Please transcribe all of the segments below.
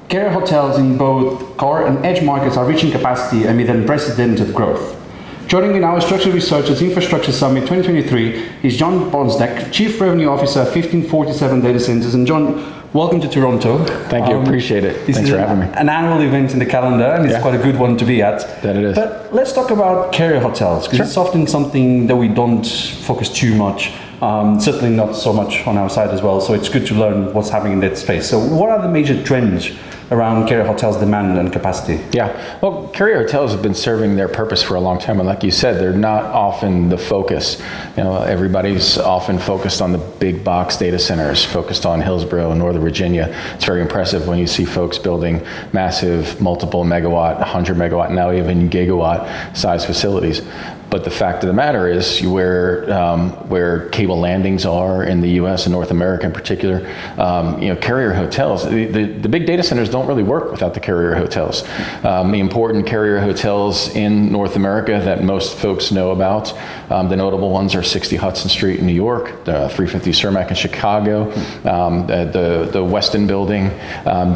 Carrier hotels in both core and edge markets are reaching capacity amid unprecedented growth. Joining me now is Structured Research's Infrastructure Summit 2023 is John Bonczek, Chief Revenue Officer, 1547 Data Centers. And John, welcome to Toronto. Thank you, appreciate it. Thanks for having me. An annual event in the calendar, and it's quite a good one to be at. That it is. But let's talk about carrier hotels, because it's often something that we don't focus too much. Certainly not so much on our side as well, so it's good to learn what's happening in that space. So what are the major trends around carrier hotels' demand and capacity? Yeah, well, carrier hotels have been serving their purpose for a long time, and like you said, they're not often the focus. You know, everybody's often focused on the big box data centers, focused on Hillsborough and Northern Virginia. It's very impressive when you see folks building massive, multiple megawatt, 100 megawatt, now even gigawatt size facilities. But the fact of the matter is where cable landings are in the U.S. and North America in particular, carrier hotels, the big data centers don't really work without the carrier hotels. The important carrier hotels in North America that most folks know about, the notable ones are 60 Hudson Street in New York, the 350 Cermak in Chicago, the Westin building.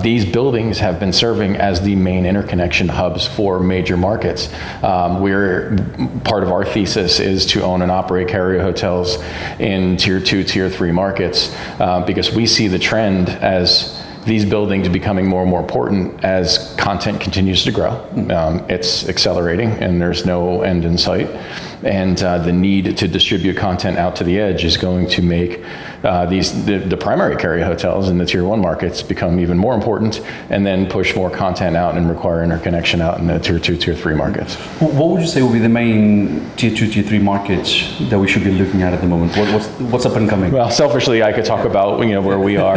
These buildings have been serving as the main interconnection hubs for major markets. Part of our thesis is to own and operate carrier hotels in tier 2, tier 3 markets, because we see the trend as these buildings becoming more and more important as content continues to grow. It's accelerating and there's no end in sight. And the need to distribute content out to the edge is going to make the primary carrier hotels in the tier 1 markets become even more important, and then push more content out and require interconnection out in the tier 2, tier 3 markets. What would you say would be the main tier 2, tier 3 markets that we should be looking at the moment? What's up and coming? Well, selfishly, I could talk about where we are.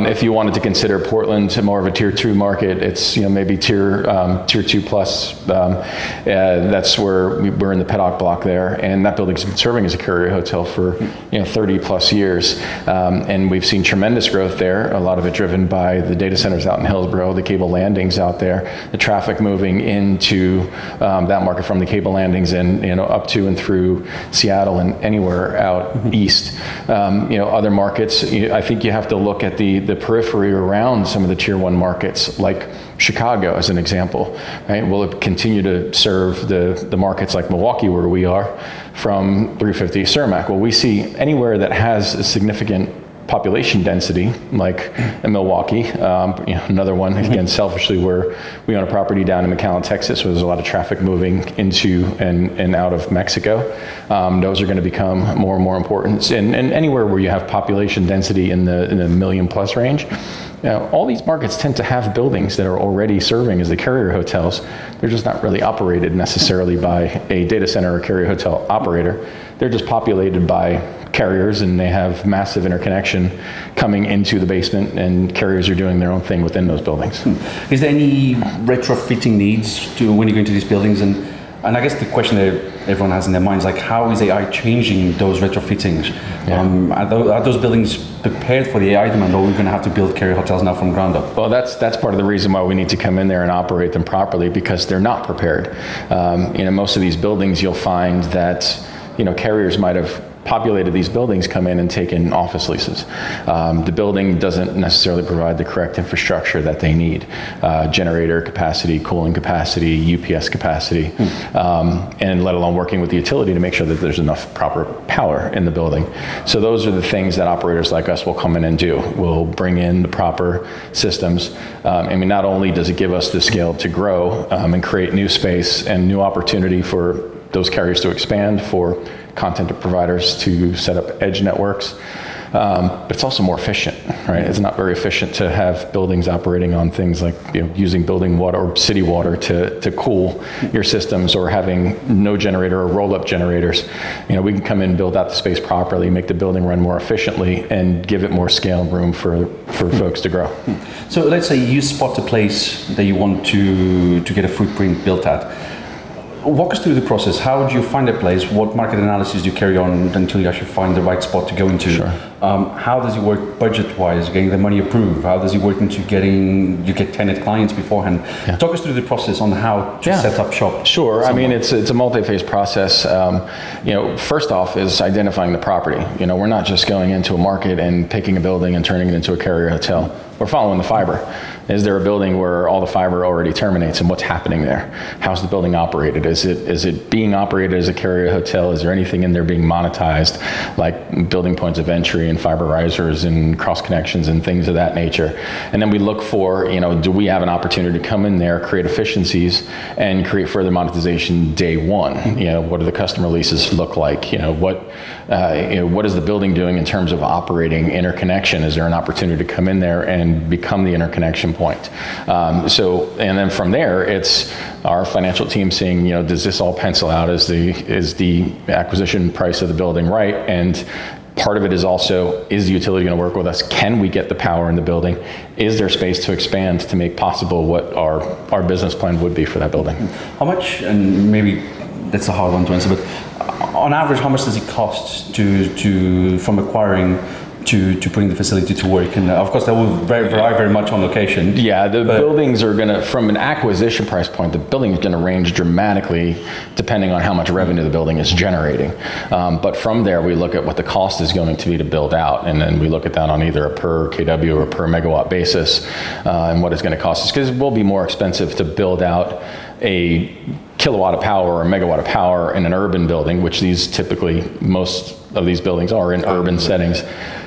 If you wanted to consider Portland more of a tier 2 market, it's maybe tier 2 plus. That's where we're in the Paddock block there, and that building's been serving as a carrier hotel for 30 plus years. And we've seen tremendous growth there, a lot of it driven by the data centers out in Hillsborough, the cable landings out there, the traffic moving into that market from the cable landings and up to and through Seattle and anywhere out east. Other markets, I think you have to look at the periphery around some of the tier 1 markets, like Chicago as an example, right? Will it continue to serve the markets like Milwaukee, where we are, from 350 Cermak? Well, we see anywhere that has a significant population density, like in Milwaukee, another one, again, selfishly, where we own a property down in McAllen, Texas, where there's a lot of traffic moving into and out of Mexico. Those are going to become more and more important. And anywhere where you have population density in the million plus range, all these markets tend to have buildings that are already serving as the carrier hotels. They're just not really operated necessarily by a data center or carrier hotel operator. They're just populated by carriers, and they have massive interconnection coming into the basement, and carriers are doing their own thing within those buildings. Is there any retrofitting needs when you go into these buildings? And I guess the question that everyone has in their minds, like, how is AI changing those retrofittings? Are those buildings prepared for the AI demand, or are we going to have to build carrier hotels now from ground up? Well, that's part of the reason why we need to come in there and operate them properly, because they're not prepared. Most of these buildings, you'll find that carriers might have populated these buildings, come in and take in office leases. The building doesn't necessarily provide the correct infrastructure that they need. Generator capacity, cooling capacity, UPS capacity, and let alone working with the utility to make sure that there's enough proper power in the building. So those are the things that operators like us will come in and do. We'll bring in the proper systems. Not only does it give us the scale to grow and create new space and new opportunity for those carriers to expand, for content providers to set up edge networks, but it's also more efficient, right? It's not very efficient to have buildings operating on things like using building water or city water to cool your systems, or having no generator or roll-up generators. We can come in, build out the space properly, make the building run more efficiently, and give it more scale and room for folks to grow. So let's say you spot a place that you want to get a footprint built at. Walk us through the process. How do you find a place? What market analysis do you carry on until you actually find the right spot to go into? Sure. How does it work budget-wise, getting the money approved? How does it work into you get tenant clients beforehand? Yeah. Talk us through the process on how to set up shop. Sure. I mean, it's a multi-phase process. First off is identifying the property. We're not just going into a market and picking a building and turning it into a carrier hotel. We're following the fiber. Is there a building where all the fiber already terminates, and what's happening there? How's the building operated? Is it being operated as a carrier hotel? Is there anything in there being monetized, like building points of entry and fiber risers and cross connections and things of that nature? And then we look for, do we have an opportunity to come in there, create efficiencies, and create further monetization day one? What do the customer leases look like? What is the building doing in terms of operating interconnection? Is there an opportunity to come in there and become the interconnection point? And then from there, it's our financial team seeing, does this all pencil out? Is the acquisition price of the building right? And part of it is also, is the utility going to work with us? Can we get the power in the building? Is there space to expand to make possible what our business plan would be for that building? How much, and maybe that's a hard one to answer, but on average, how much does it cost from acquiring to putting the facility to work? And of course, that will vary very much on location. Yeah, buildings are going to, from an acquisition price point, the building is going to range dramatically depending on how much revenue the building is generating. But from there, we look at what the cost is going to be to build out, and then we look at that on either a per kW or per megawatt basis, and what it's going to cost us, because it will be more expensive to build out a kilowatt of power or a megawatt of power in an urban building, which most of these buildings are in urban settings,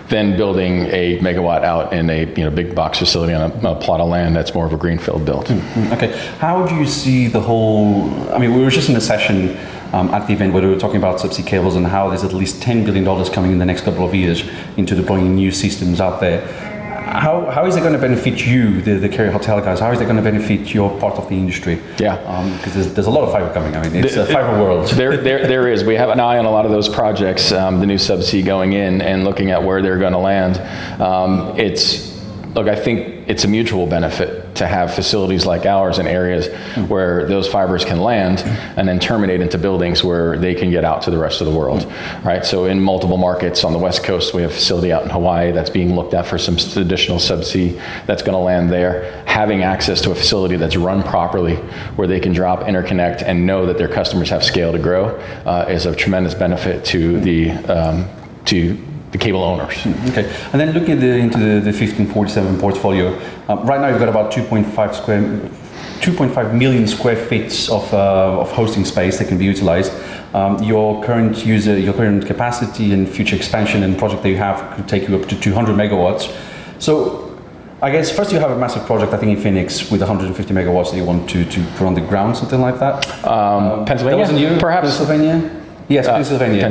than building a megawatt out in a big box facility on a plot of land that's more of a greenfield build. Okay, how do you see the whole? I mean, we were just in a session at the event where we were talking about subsea cables and how there's at least $10 billion coming in the next couple of years into deploying new systems out there. How is it going to benefit you, the carrier hotel guys? How is it going to benefit your part of the industry? Yeah, because there's a lot of fiber coming. I mean, it's a fiber world. There is. We have an eye on a lot of those projects. The new subsea going in and looking at where they're going to land. I think it's a mutual benefit to have facilities like ours in areas where those fibers can land and then terminate into buildings where they can get out to the rest of the world, right? So in multiple markets on the West Coast, we have a facility out in Hawaii that's being looked at for some additional subsea that's going to land there. Having access to a facility that's run properly where they can drop, interconnect, and know that their customers have scale to grow is of tremendous benefit to the cable owners. Okay, and then looking into the 1547 portfolio, right now you've got about 2.5 million square feet of hosting space that can be utilized. Your current capacity and future expansion and project that you have could take you up to 200 megawatts. So I guess first you have a massive project, I think in Phoenix, with 150 megawatts that you want to put on the ground, something like that. Pennsylvania, that wasn't you, perhaps? Pennsylvania? Yes, Pennsylvania.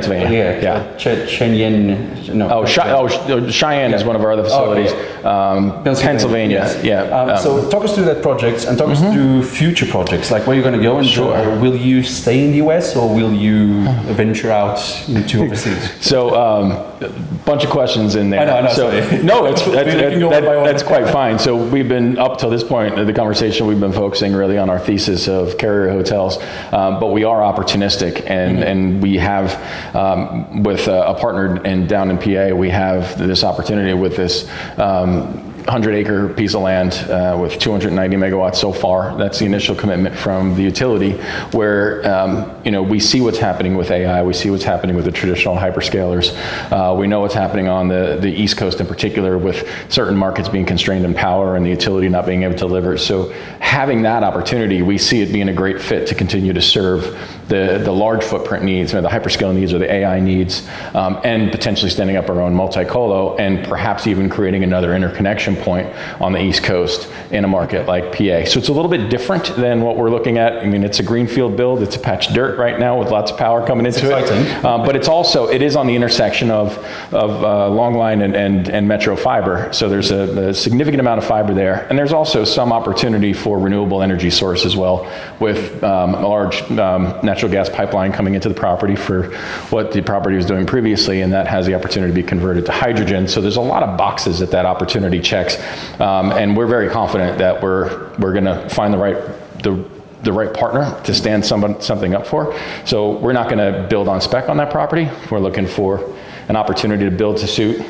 Yeah. Cheyenne. No. Cheyenne is one of our other facilities. Pennsylvania. Yes. Yeah. So talk us through that project and talk us through future projects, like where you're going to go, and will you stay in the US or will you venture out into overseas? So, bunch of questions in there. I know. No, that's quite fine. So we've been, up till this point of the conversation, we've been focusing really on our thesis of carrier hotels, but we are opportunistic, and we have, with a partner down in PA, we have this opportunity with this 100-acre piece of land with 290 megawatts so far. That's the initial commitment from the utility, where we see what's happening with AI. We see what's happening with the traditional hyperscalers. We know what's happening on the East Coast in particular, with certain markets being constrained in power and the utility not being able to deliver. So having that opportunity, we see it being a great fit to continue to serve the large footprint needs, or the hyperscale needs, or the AI needs, and potentially standing up our own multi-colo, and perhaps even creating another interconnection point on the East Coast in a market like PA. So it's a little bit different than what we're looking at. I mean, it's a greenfield build. It's a patch of dirt right now with lots of power coming into it. But it is on the intersection of long line and metro fiber. So there's a significant amount of fiber there. And there's also some opportunity for renewable energy source as well, with a large natural gas pipeline coming into the property for what the property was doing previously, and that has the opportunity to be converted to hydrogen. So there's a lot of boxes that opportunity checks, and we're very confident that we're going to find the right partner to stand something up for. So we're not going to build on spec on that property. We're looking for an opportunity to build to suit,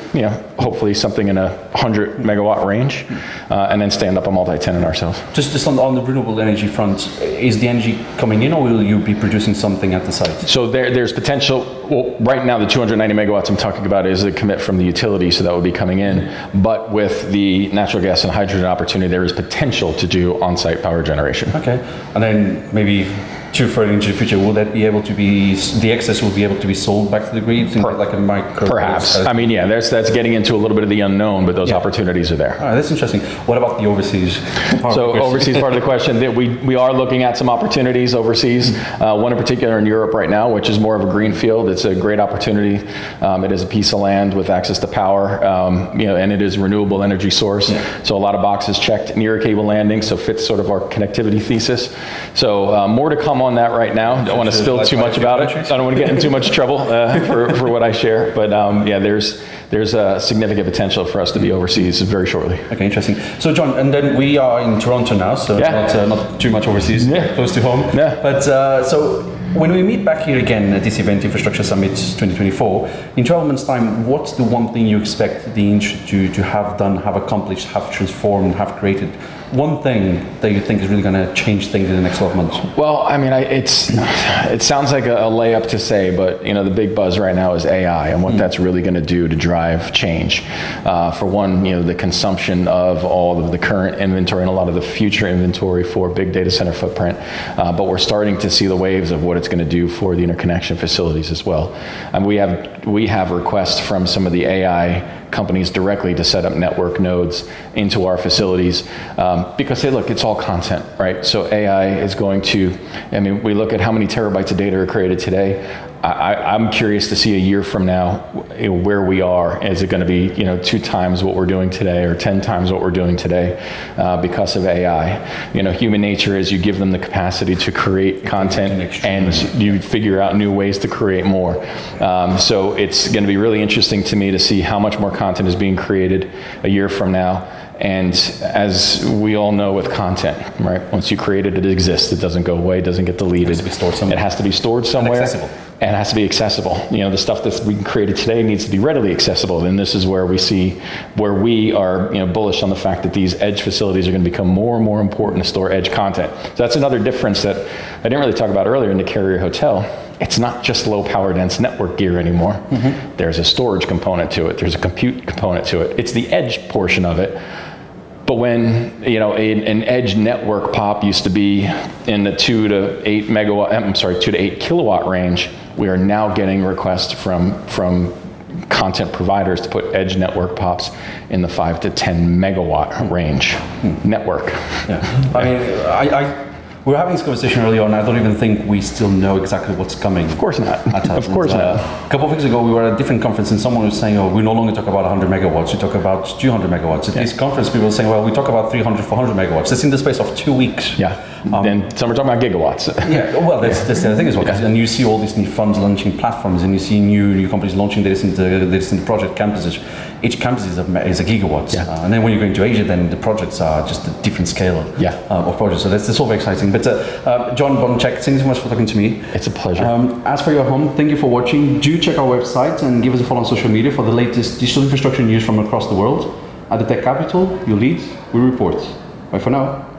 hopefully something in a 100 megawatt range, and then stand up a multi-tenant ourselves. Just on the renewable energy front, is the energy coming in, or will you be producing something at the site? So there's potential. Well, right now the 290 megawatts I'm talking about is a commit from the utility, so that would be coming in. But with the natural gas and hydrogen opportunity, there is potential to do on-site power generation. Okay, and then maybe too further into the future, will that be able to be, the excess will be able to be sold back to the grid, like a micro? Perhaps. I mean, yeah, that's getting into a little bit of the unknown, but those opportunities are there. All right, that's interesting. What about the overseas part? So overseas part of the question, that we are looking at some opportunities overseas. One in particular in Europe right now, which is more of a greenfield. It's a great opportunity. It is a piece of land with access to power, and it is a renewable energy source. Yeah. So a lot of boxes checked near a cable landing, so fits sort of our connectivity thesis. So more to come on that right now. Don't want to spill too much about it. I don't want to get in too much trouble for what I share. But there's a significant potential for us to be overseas very shortly. Okay, interesting. So John, and then we are in Toronto now, so not too much overseas, close to home. Yeah. But so when we meet back here again at this event, Infrastructure Summit 2024, in 12 months' time, what's the one thing you expect the industry to have done, have accomplished, have transformed, have created? One thing that you think is really going to change things in the next 12 months? Well, I mean, it sounds like a layup to say, but the big buzz right now is AI and what that's really going to do to drive change. For one, the consumption of all of the current inventory and a lot of the future inventory for big data center footprint. But we're starting to see the waves of what it's going to do for the interconnection facilities as well. And we have requests from some of the AI companies directly to set up network nodes into our facilities because, hey, look, it's all content, right? So AI is going to, we look at how many terabytes of data are created today. I'm curious to see a year from now where we are. Is it going to be 2 times what we're doing today or 10 times what we're doing today because of AI? Human nature is you give them the capacity to create content and you figure out new ways to create more. So it's going to be really interesting to me to see how much more content is being created a year from now. And as we all know with content, right? Once you create it, it exists. It doesn't go away. It doesn't get deleted. It has to be stored somewhere. It has to be stored somewhere. And it has to be accessible. The stuff that's being created today needs to be readily accessible. And this is where we are bullish on the fact that these edge facilities are going to become more and more important to store edge content. So that's another difference that I didn't really talk about earlier in the carrier hotel. It's not just low power dense network gear anymore. Mm-hmm. There's a storage component to it. There's a compute component to it. It's the edge portion of it. But when an edge network pop used to be in the 2 to 8 kilowatt range, we are now getting requests from content providers to put edge network pops in the 5 to 10 megawatt range network. Yeah. We were having this conversation earlier on. I don't even think we still know exactly what's coming. Of course not. Of course not. A couple of weeks ago, we were at a different conference, and someone was saying, we no longer talk about 100 megawatts, we talk about 200 megawatts. At this conference, people were saying, we talk about 300, 400 megawatts. That's in the space of 2 weeks. Yeah. And some are talking about gigawatts. That's the other thing as well. Yeah. And you see all these new funds launching platforms, and you see new companies launching data center project campuses. Each campus is a gigawatt. Yeah. And then when you go into Asia, then the projects are just a different scale of projects. So that's all very exciting. But John Bonczek, thank you so much for talking to me. It's a pleasure. As for your home, thank you for watching. Do check our website and give us a follow on social media for the latest digital infrastructure news from across the world. At the Tech Capital, you lead, we report. Bye for now.